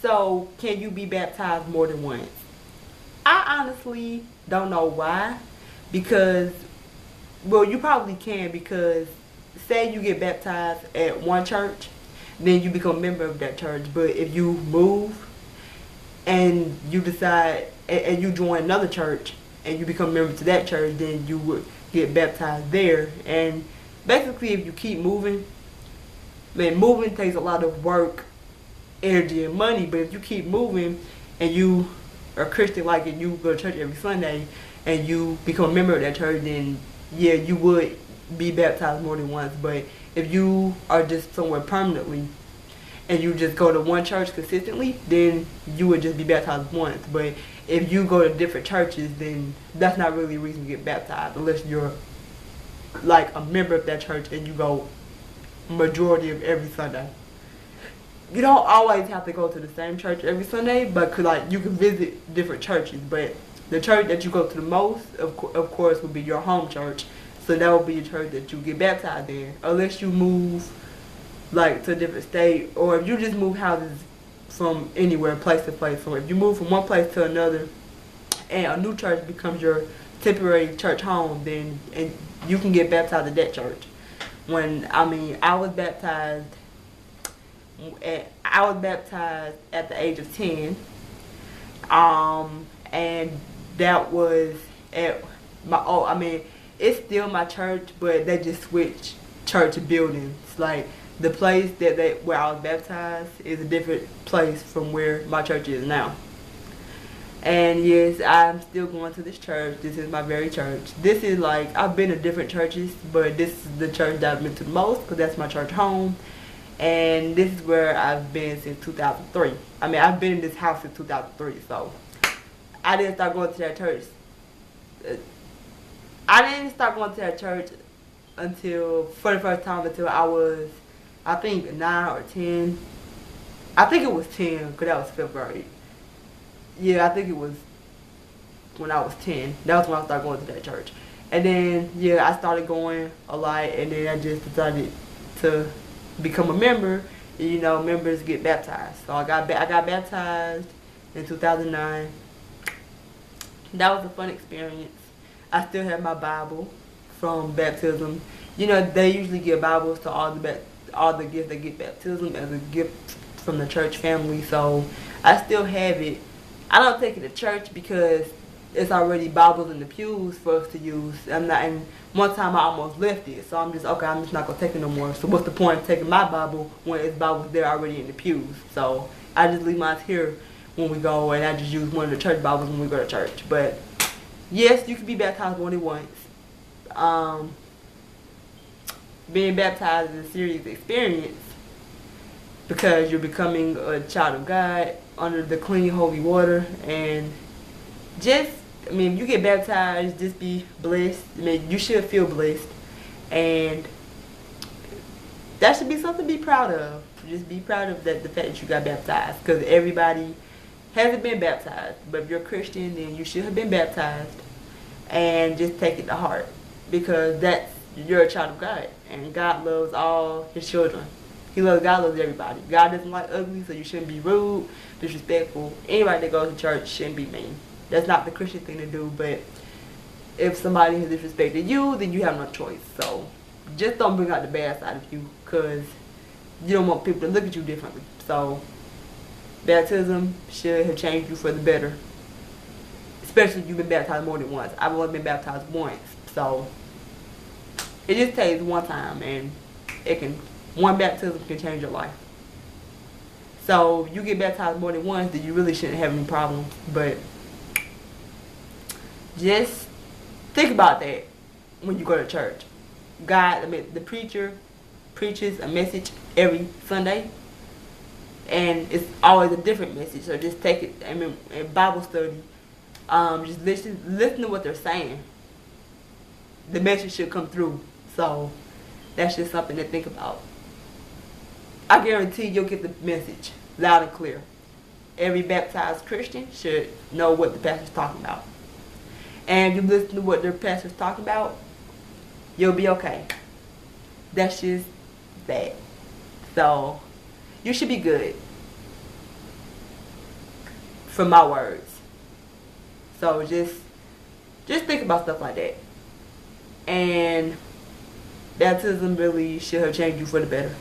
So, can you be baptized more than once? I honestly don't know why. Because, well, you probably can because say you get baptized at one church, then you become a member of that church. But if you move and you decide and you join another church and you become a member to that church, then you would get baptized there. And basically, if you keep moving, man, moving takes a lot of work, energy, and money. But if you keep moving and you are a Christian, like, and you go to church every Sunday and you become a member of that church, then yeah, you would be baptized more than once. But if you are just somewhere permanently and you just go to one church consistently, then you would just be baptized once. But if you go to different churches, then that's not really a reason to get baptized unless you're like a member of that church and you go majority of every Sunday. You don't always have to go to the same church every Sunday, but like you can visit different churches. But the church that you go to the most, of course, would be your home church. So that would be the church that you get baptized in, unless you move like to a different state, or if you just move houses from anywhere, place to place. So if you move from one place to another, and a new church becomes your temporary church home, then and you can get baptized at that church. I was baptized at the age of 10, and that was at it's still my church, but they just switched church buildings. Like the place where I was baptized is a different place from where my church is now. And yes, I'm still going to this church. This is my very church. This is like, I've been to different churches, but this is the church that I've been to the most because that's my church home. And this is where I've been since 2003. I've been in this house since 2003, so I didn't start going to that church. I didn't start going to that church for the first time until I was, I think, 9 or 10. I think it was 10 because that was 5th grade. Yeah, I think it was when I was 10. That was when I started going to that church. And then, yeah, I started going a lot, and then I just decided to become a member. And, members get baptized. So I got baptized in 2009. That was a fun experience. I still have my Bible from baptism. They usually give Bibles to all the gifts that get baptism as a gift from the church family. So I still have it. I don't take it to church because it's already Bibles in the pews for us to use. And one time I almost left it, so I'm just not gonna take it no more. So what's the point of taking my Bible when it's Bibles there already in the pews? So I just leave mine here when we go, and I just use one of the church Bibles when we go to church. But yes, you can be baptized more than once. Being baptized is a serious experience because you're becoming a child of God under the clean, holy water. And you get baptized, just be blessed. You should feel blessed. And that should be something to be proud of. Just be proud of the fact that you got baptized, because everybody hasn't been baptized. But if you're a Christian, then you should have been baptized. And just take it to heart, because you're a child of God, and God loves all His children. God loves everybody. God doesn't like ugly, so you shouldn't be rude, disrespectful. Anybody that goes to church shouldn't be mean. That's not the Christian thing to do. But if somebody has disrespected you, then you have no choice. So just don't bring out the bad side of you, because you don't want people to look at you differently. So baptism should have changed you for the better. Especially if you've been baptized more than once. I've only been baptized once. So it just takes one time, and one baptism can change your life. So if you get baptized more than once, then you really shouldn't have any problems. But just think about that when you go to church. The preacher preaches a message every Sunday, and it's always a different message. So just take it. In Bible study, just listen to what they're saying. The message should come through. So that's just something to think about. I guarantee you'll get the message loud and clear. Every baptized Christian should know what the pastor's talking about. And if you listen to what their pastor's talking about, you'll be okay. That's just that. So you should be good. from my words. So just think about stuff like that. And baptism really should have changed you for the better.